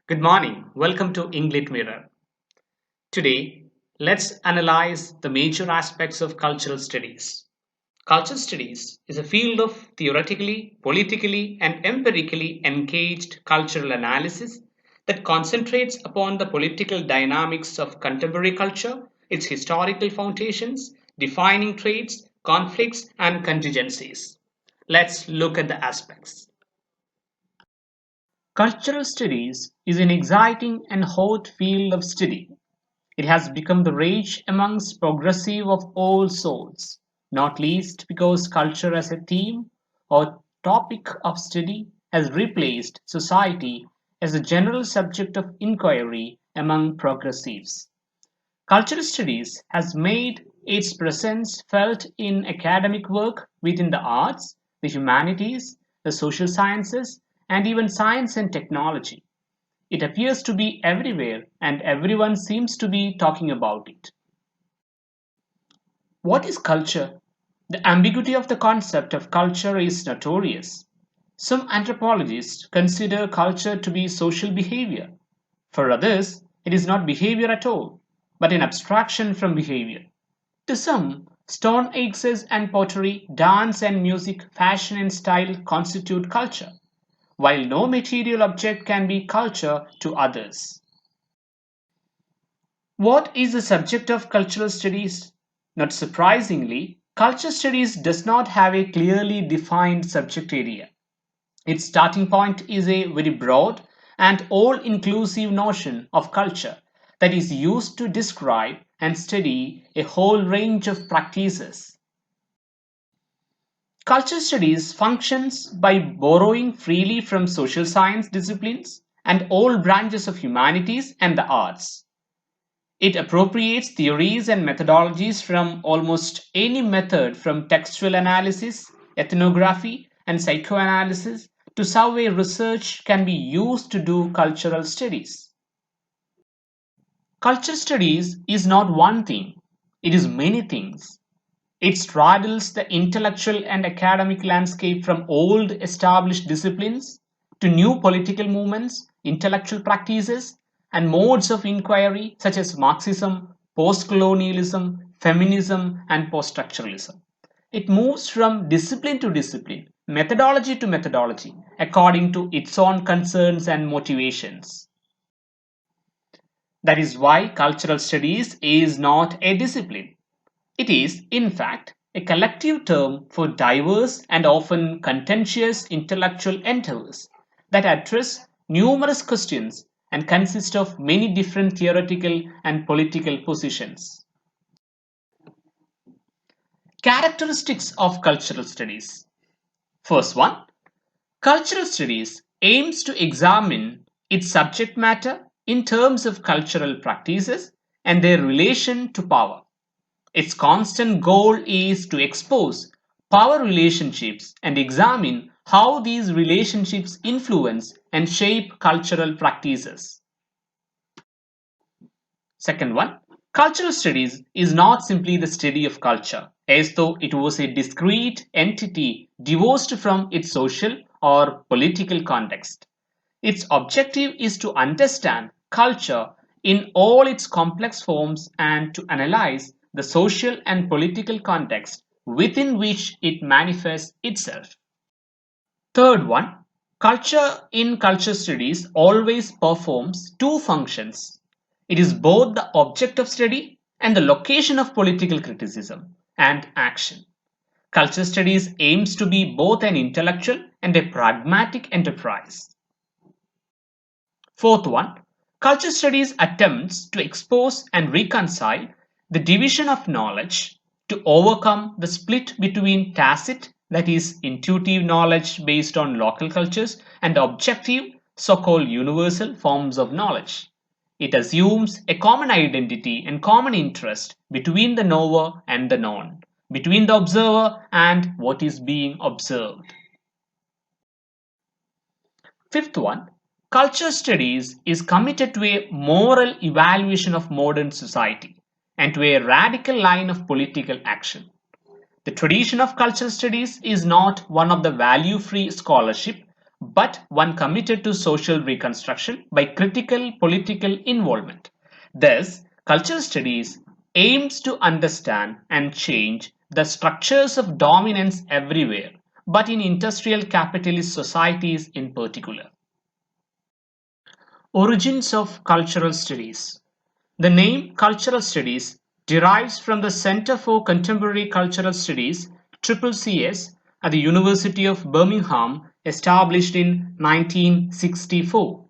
Good morning. Welcome to Inglit Mirror. Today, let's analyze the major aspects of cultural studies. Cultural studies is a field of theoretically, politically, and empirically engaged cultural analysis that concentrates upon the political dynamics of contemporary culture, its historical foundations, defining traits, conflicts, and contingencies. Let's look at the aspects. Cultural studies is an exciting and hot field of study. It has become the rage amongst progressive of all sorts, not least because culture as a theme or topic of study has replaced society as a general subject of inquiry among progressives. Cultural studies has made its presence felt in academic work within the arts, the humanities, the social sciences, and even science and technology. It appears to be everywhere, and everyone seems to be talking about it. What is culture? The ambiguity of the concept of culture is notorious. Some anthropologists consider culture to be social behavior. For others, it is not behavior at all, but an abstraction from behavior. To some, stone axes and pottery, dance and music, fashion and style constitute culture, while no material object can be culture to others. What is the subject of cultural studies? Not surprisingly, culture studies does not have a clearly defined subject area. Its starting point is a very broad and all inclusive notion of culture that is used to describe and study a whole range of practices. Culture studies functions by borrowing freely from social science disciplines and all branches of humanities and the arts. It appropriates theories and methodologies from almost any method from textual analysis, ethnography, and psychoanalysis to survey research can be used to do cultural studies. Culture studies is not one thing, it is many things. It straddles the intellectual and academic landscape from old established disciplines to new political movements, intellectual practices, and modes of inquiry such as Marxism, post-colonialism, feminism, and post-structuralism. It moves from discipline to discipline, methodology to methodology, according to its own concerns and motivations. That is why cultural studies is not a discipline. It is, in fact, a collective term for diverse and often contentious intellectual endeavors that address numerous questions and consist of many different theoretical and political positions. Characteristics of cultural studies. First one, cultural studies aims to examine its subject matter in terms of cultural practices and their relation to power. Its constant goal is to expose power relationships and examine how these relationships influence and shape cultural practices. Second one, cultural studies is not simply the study of culture, as though it was a discrete entity divorced from its social or political context. Its objective is to understand culture in all its complex forms and to analyze the social and political context within which it manifests itself. Third one, culture in culture studies always performs two functions. It is both the object of study and the location of political criticism and action. Culture studies aims to be both an intellectual and a pragmatic enterprise. Fourth one, culture studies attempts to expose and reconcile the division of knowledge to overcome the split between tacit, that is, intuitive knowledge based on local cultures, and objective, so called universal forms of knowledge. It assumes a common identity and common interest between the knower and the known, between the observer and what is being observed. Fifth one, culture studies is committed to a moral evaluation of modern society and to a radical line of political action. The tradition of cultural studies is not one of the value free scholarship, but one committed to social reconstruction by critical political involvement. Thus, cultural studies aims to understand and change the structures of dominance everywhere, but in industrial capitalist societies in particular. Origins of cultural studies. The name cultural studies derives from the Center for Contemporary Cultural Studies (CCCS) at the University of Birmingham, established in 1964.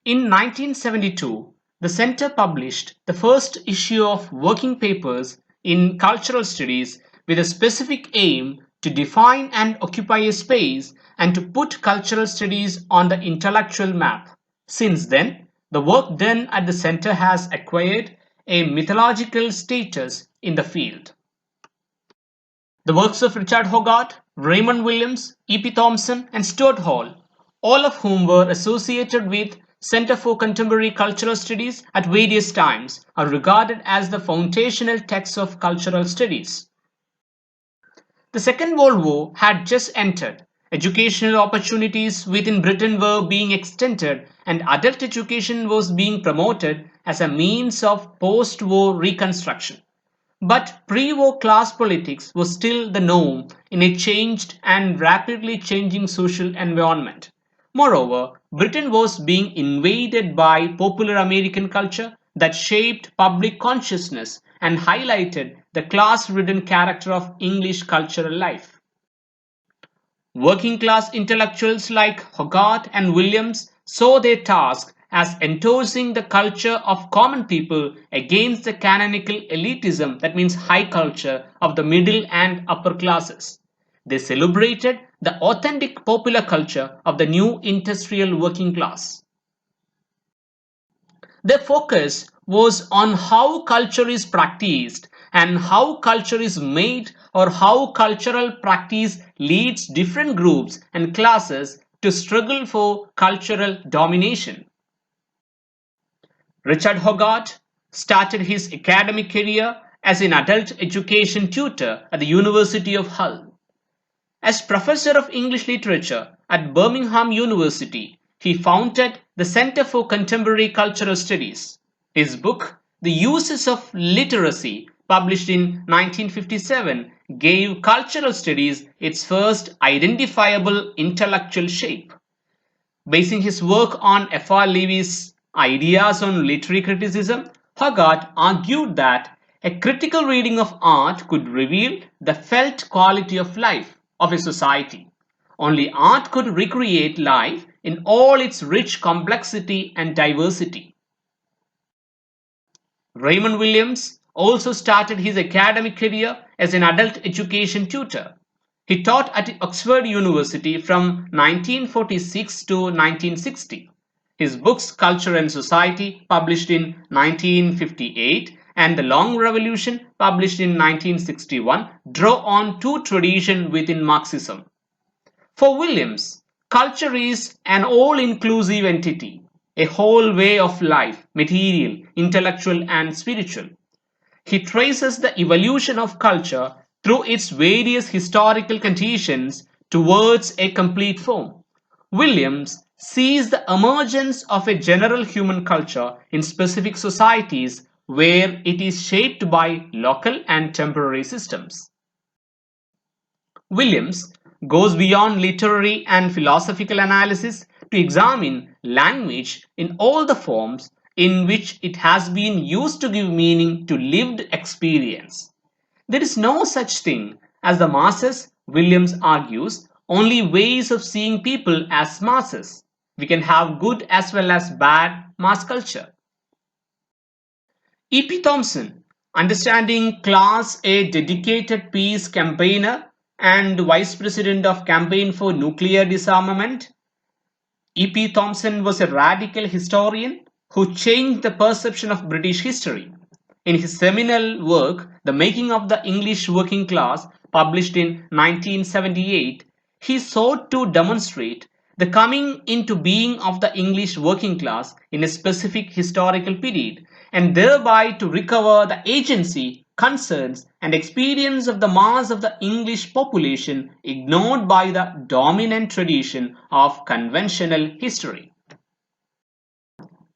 In 1972, the center published the first issue of working papers in cultural studies with a specific aim to define and occupy a space and to put cultural studies on the intellectual map. Since then, the work done at the center has acquired a mythological status in the field. The works of Richard Hogarth, Raymond Williams, E. P. Thompson, and Stuart Hall, all of whom were associated with Center for Contemporary Cultural Studies at various times, are regarded as the foundational texts of cultural studies. The Second World War had just entered. Educational opportunities within Britain were being extended, and adult education was being promoted as a means of post-war reconstruction. But pre-war class politics was still the norm in a changed and rapidly changing social environment. Moreover, Britain was being invaded by popular American culture that shaped public consciousness and highlighted the class-ridden character of English cultural life. Working class intellectuals like Hogarth and Williams saw their task as endorsing the culture of common people against the canonical elitism, that means high culture, of the middle and upper classes. They celebrated the authentic popular culture of the new industrial working class. Their focus was on how culture is practiced and how culture is made, or how cultural practice leads different groups and classes to struggle for cultural domination. Richard Hogarth started his academic career as an adult education tutor at the University of Hull. As professor of English literature at Birmingham University, he founded the Center for Contemporary Cultural Studies. His book, The Uses of Literacy, published in 1957, gave cultural studies its first identifiable intellectual shape. Basing his work on F.R. Leavy's ideas on literary criticism, Hogarth argued that a critical reading of art could reveal the felt quality of life of a society. Only art could recreate life in all its rich complexity and diversity. Raymond Williams also started his academic career as an adult education tutor. He taught at Oxford University from 1946 to 1960. His books Culture and Society, published in 1958, and The Long Revolution, published in 1961, draw on two traditions within Marxism. For Williams, culture is an all-inclusive entity, a whole way of life, material, intellectual, and spiritual. He traces the evolution of culture through its various historical conditions towards a complete form. Williams sees the emergence of a general human culture in specific societies where it is shaped by local and temporary systems. Williams goes beyond literary and philosophical analysis to examine language in all the forms in which it has been used to give meaning to lived experience. There is no such thing as the masses, Williams argues, only ways of seeing people as masses. We can have good as well as bad mass culture. E. P. Thompson, understanding class, a dedicated peace campaigner and vice president of Campaign for Nuclear Disarmament. E. P. Thompson was a radical historian who changed the perception of British history. In his seminal work, The Making of the English Working Class, published in 1978, he sought to demonstrate the coming into being of the English working class in a specific historical period, and thereby to recover the agency concerns, and experience of the mass of the English population ignored by the dominant tradition of conventional history.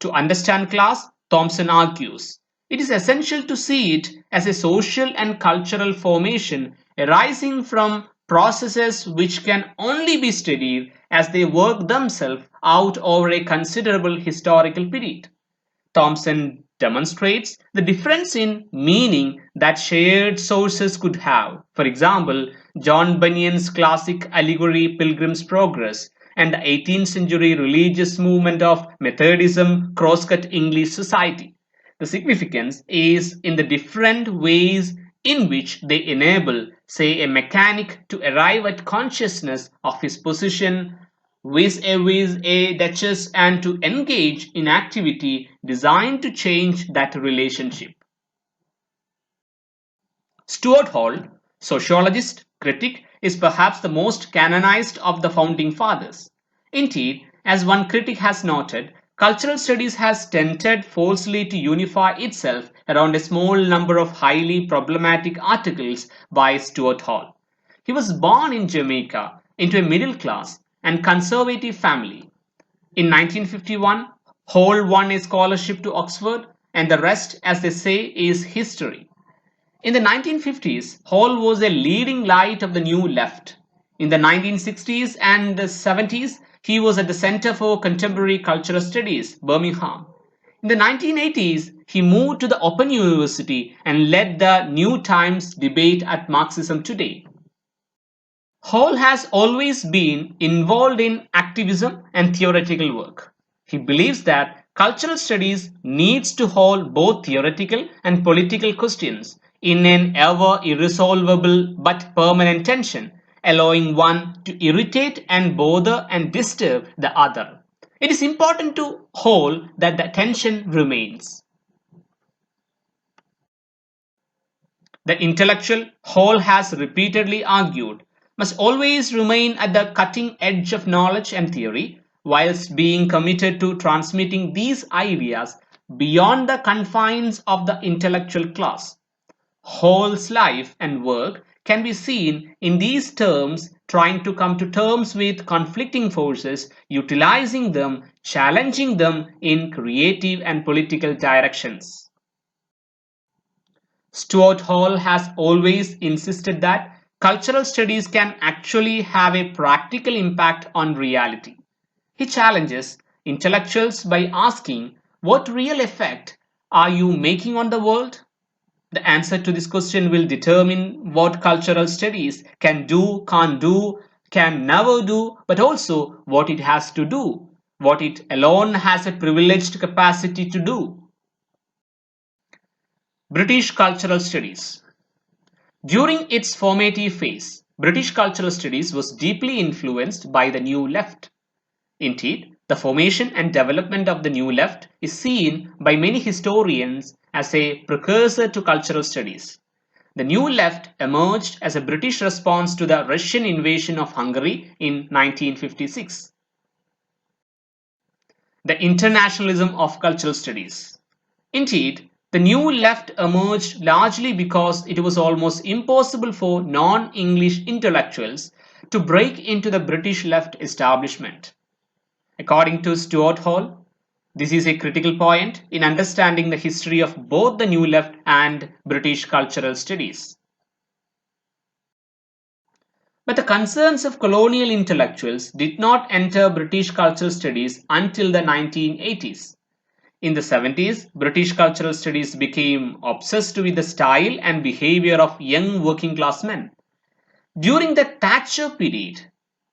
To understand class, Thompson argues, it is essential to see it as a social and cultural formation arising from processes which can only be studied as they work themselves out over a considerable historical period. Thompson demonstrates the difference in meaning that shared sources could have. For example, John Bunyan's classic allegory Pilgrim's Progress and the 18th century religious movement of Methodism crosscut English society. The significance is in the different ways in which they enable, say, a mechanic to arrive at consciousness of his position vis-a-vis a duchess and to engage in activity designed to change that relationship. Stuart Hall, sociologist, critic, is perhaps the most canonized of the founding fathers. Indeed, as one critic has noted, cultural studies has tended falsely to unify itself around a small number of highly problematic articles by Stuart Hall. He was born in Jamaica into a middle class and conservative family. In 1951, Hall won a scholarship to Oxford, and the rest, as they say, is history. In the 1950s, Hall was a leading light of the New Left. In the 1960s and the 70s, he was at the Center for Contemporary Cultural Studies, Birmingham. In the 1980s, he moved to the Open University and led the New Times debate at Marxism Today. Hall has always been involved in activism and theoretical work. He believes that cultural studies needs to hold both theoretical and political questions in an ever irresolvable but permanent tension, allowing one to irritate and bother and disturb the other. It is important to Hall that the tension remains. The intellectual, Hall has repeatedly argued, must always remain at the cutting edge of knowledge and theory, whilst being committed to transmitting these ideas beyond the confines of the intellectual class. Hall's life and work can be seen in these terms, trying to come to terms with conflicting forces, utilizing them, challenging them in creative and political directions. Stuart Hall has always insisted that cultural studies can actually have a practical impact on reality. He challenges intellectuals by asking, what real effect are you making on the world? The answer to this question will determine what cultural studies can do, can't do, can never do, but also what it has to do, what it alone has a privileged capacity to do. British Cultural Studies. During its formative phase, British cultural studies was deeply influenced by the New Left. Indeed, the formation and development of the New Left is seen by many historians as a precursor to cultural studies. The New Left emerged as a British response to the Russian invasion of Hungary in 1956. The internationalism of cultural studies. Indeed, the New Left emerged largely because it was almost impossible for non-English intellectuals to break into the British left establishment. According to Stuart Hall, this is a critical point in understanding the history of both the New Left and British cultural studies. But the concerns of colonial intellectuals did not enter British cultural studies until the 1980s. In the 70s, British cultural studies became obsessed with the style and behavior of young working class men. During the Thatcher period,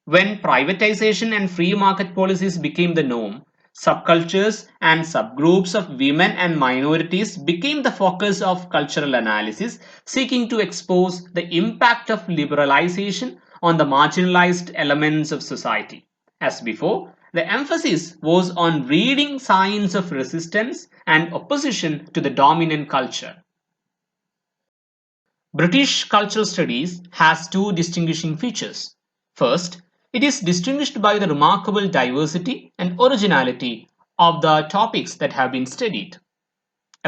when privatization and free market policies became the norm, subcultures and subgroups of women and minorities became the focus of cultural analysis, seeking to expose the impact of liberalization on the marginalized elements of society. As before, the emphasis was on reading signs of resistance and opposition to the dominant culture. British cultural studies has two distinguishing features. First, it is distinguished by the remarkable diversity and originality of the topics that have been studied.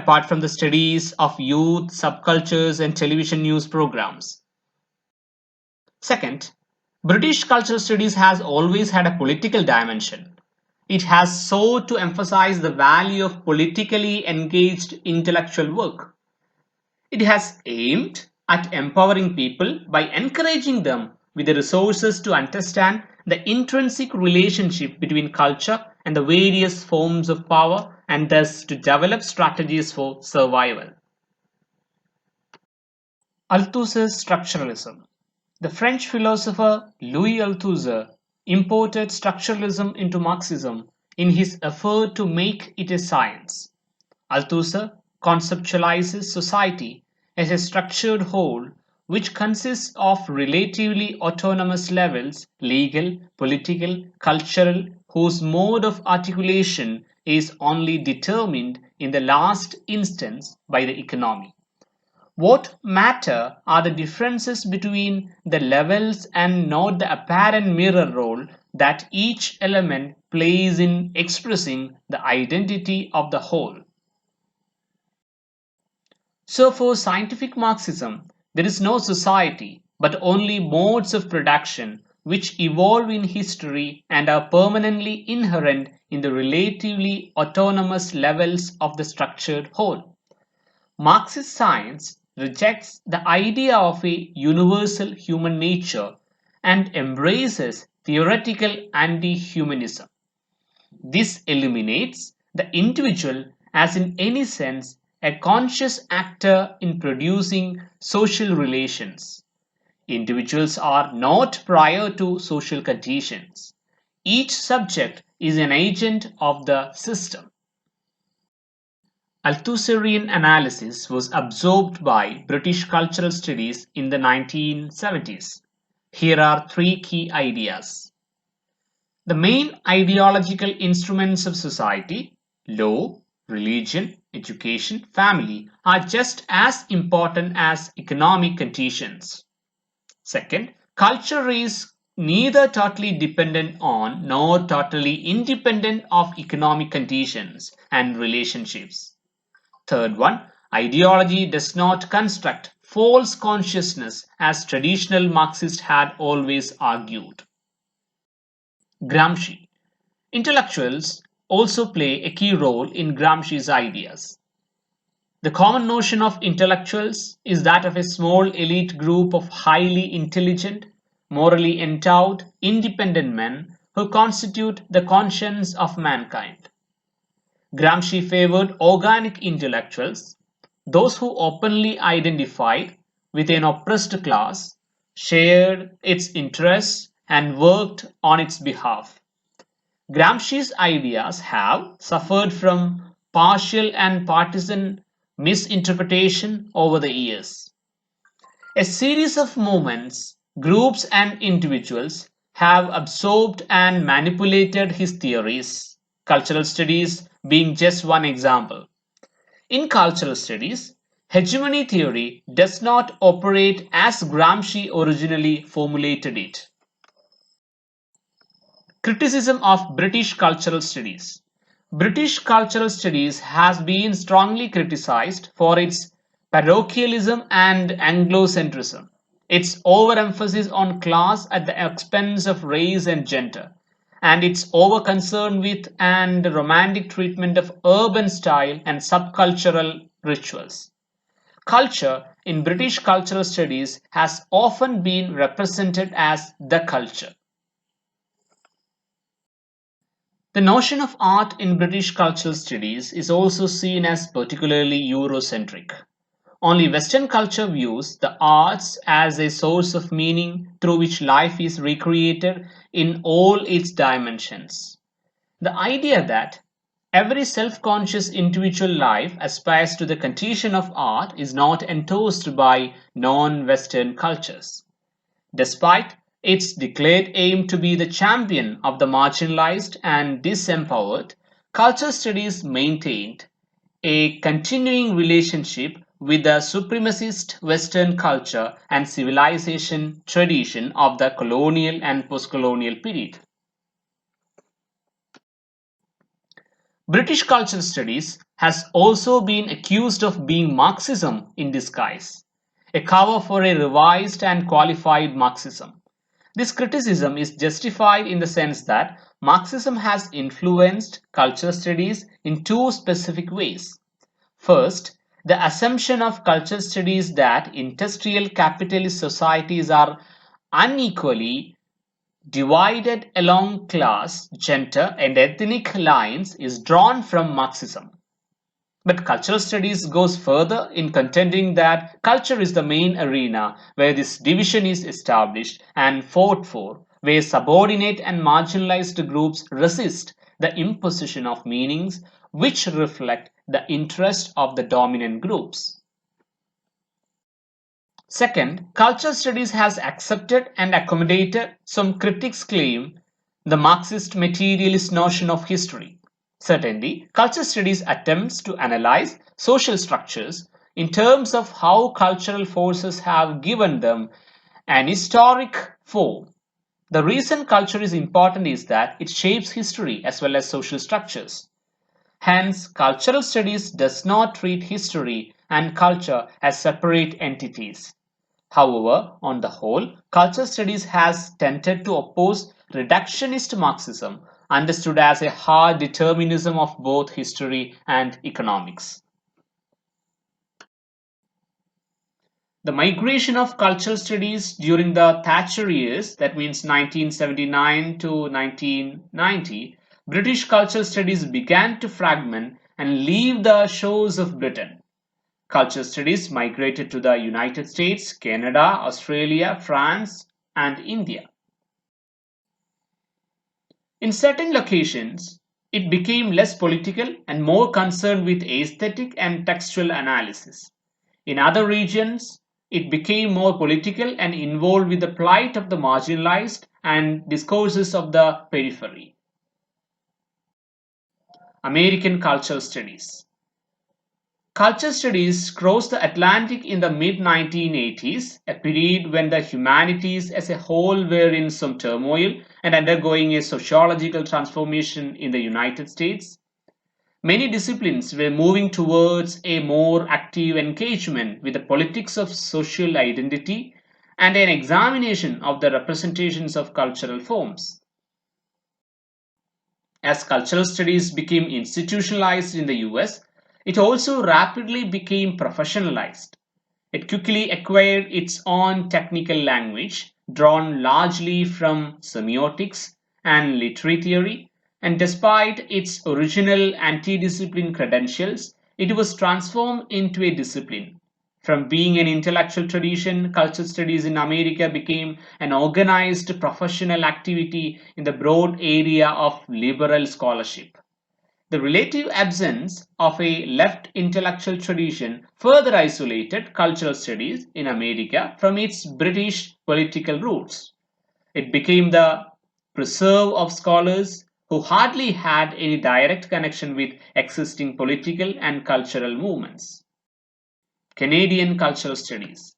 apart from the studies of youth, subcultures, and television news programs. Second, British cultural studies has always had a political dimension. It has sought to emphasize the value of politically engaged intellectual work. It has aimed at empowering people by encouraging them with the resources to understand the intrinsic relationship between culture and the various forms of power and thus to develop strategies for survival. Althusser's structuralism. The French philosopher Louis Althusser imported structuralism into Marxism in his effort to make it a science. Althusser conceptualizes society as a structured whole which consists of relatively autonomous levels legal, political, cultural whose mode of articulation is only determined in the last instance by the economy. What matter are the differences between the levels and not the apparent mirror role that each element plays in expressing the identity of the whole. So, for scientific Marxism, there is no society but only modes of production which evolve in history and are permanently inherent in the relatively autonomous levels of the structured whole. Marxist science rejects the idea of a universal human nature and embraces theoretical anti humanism. This eliminates the individual as in any sense a conscious actor in producing social relations. Individuals are not prior to social conditions. Each subject is an agent of the system. Althusserian analysis was absorbed by British cultural studies in the 1970s. Here are three key ideas. The main ideological instruments of society, law, religion, education, family, are just as important as economic conditions. Second, culture is neither totally dependent on nor totally independent of economic conditions and relationships. Third one, ideology does not construct false consciousness as traditional Marxists had always argued. Gramsci. Intellectuals also play a key role in Gramsci's ideas. The common notion of intellectuals is that of a small elite group of highly intelligent, morally endowed, independent men who constitute the conscience of mankind. Gramsci favored organic intellectuals, those who openly identified with an oppressed class, shared its interests, and worked on its behalf. Gramsci's ideas have suffered from partial and partisan misinterpretation over the years. A series of movements, groups, and individuals have absorbed and manipulated his theories, cultural studies being just one example. In cultural studies, hegemony theory does not operate as Gramsci originally formulated it. Criticism of British cultural studies. British cultural studies has been strongly criticized for its parochialism and Anglocentrism, its overemphasis on class at the expense of race and gender, and its over-concern with and romantic treatment of urban style and subcultural rituals. Culture in British cultural studies has often been represented as the culture. The notion of art in British cultural studies is also seen as particularly Eurocentric. Only Western culture views the arts as a source of meaning through which life is recreated in all its dimensions. The idea that every self conscious individual life aspires to the condition of art is not endorsed by non Western cultures. Despite its declared aim to be the champion of the marginalized and disempowered, culture studies maintained a continuing relationship with the supremacist Western culture and civilization tradition of the colonial and postcolonial period. British cultural studies has also been accused of being Marxism in disguise, a cover for a revised and qualified Marxism. This criticism is justified in the sense that Marxism has influenced cultural studies in two specific ways. First, the assumption of cultural studies that industrial capitalist societies are unequally divided along class, gender, and ethnic lines is drawn from Marxism. But cultural studies goes further in contending that culture is the main arena where this division is established and fought for, where subordinate and marginalized groups resist the imposition of meanings which reflect the interest of the dominant groups. Second, cultural studies has accepted and accommodated some critics' claim the Marxist materialist notion of history. Certainly, cultural studies attempts to analyze social structures in terms of how cultural forces have given them an historic form. The reason culture is important is that it shapes history as well as social structures. Hence, cultural studies does not treat history and culture as separate entities. However, on the whole, cultural studies has tended to oppose reductionist Marxism, understood as a hard determinism of both history and economics. The migration of cultural studies during the Thatcher years, that means 1979 to 1990, British cultural studies began to fragment and leave the shores of Britain. Cultural studies migrated to the United States, Canada, Australia, France, and India. In certain locations, it became less political and more concerned with aesthetic and textual analysis. In other regions, it became more political and involved with the plight of the marginalized and discourses of the periphery. American cultural studies. Culture studies crossed the Atlantic in the mid-1980s, a period when the humanities as a whole were in some turmoil and undergoing a sociological transformation in the United States. Many disciplines were moving towards a more active engagement with the politics of social identity and an examination of the representations of cultural forms. As cultural studies became institutionalized in the US, it also rapidly became professionalized. It quickly acquired its own technical language, drawn largely from semiotics and literary theory, and despite its original anti-discipline credentials, it was transformed into a discipline. From being an intellectual tradition, cultural studies in America became an organized professional activity in the broad area of liberal scholarship. The relative absence of a left intellectual tradition further isolated cultural studies in America from its British political roots. It became the preserve of scholars who hardly had any direct connection with existing political and cultural movements. Canadian cultural studies.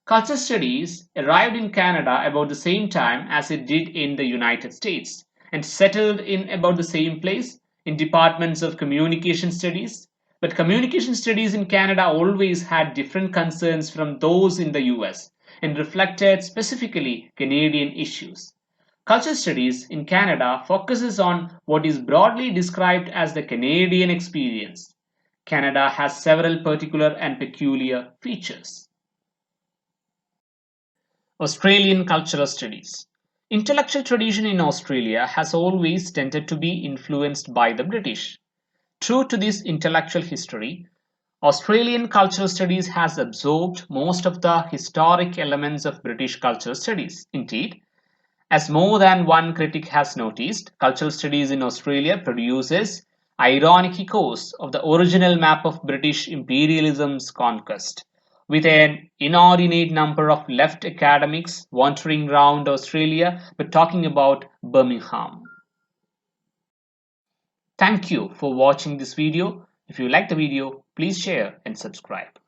Culture studies arrived in Canada about the same time as it did in the United States and settled in about the same place in departments of communication studies. But communication studies in Canada always had different concerns from those in the US and reflected specifically Canadian issues. Culture studies in Canada focuses on what is broadly described as the Canadian experience. Canada has several particular and peculiar features. Australian cultural studies. Intellectual tradition in Australia has always tended to be influenced by the British. True to this intellectual history, Australian cultural studies has absorbed most of the historic elements of British cultural studies. Indeed, as more than one critic has noticed, cultural studies in Australia produces ironic echoes of the original map of British imperialism's conquest, with an inordinate number of left academics wandering around Australia but talking about Birmingham. Thank you for watching this video. If you like the video, please share and subscribe.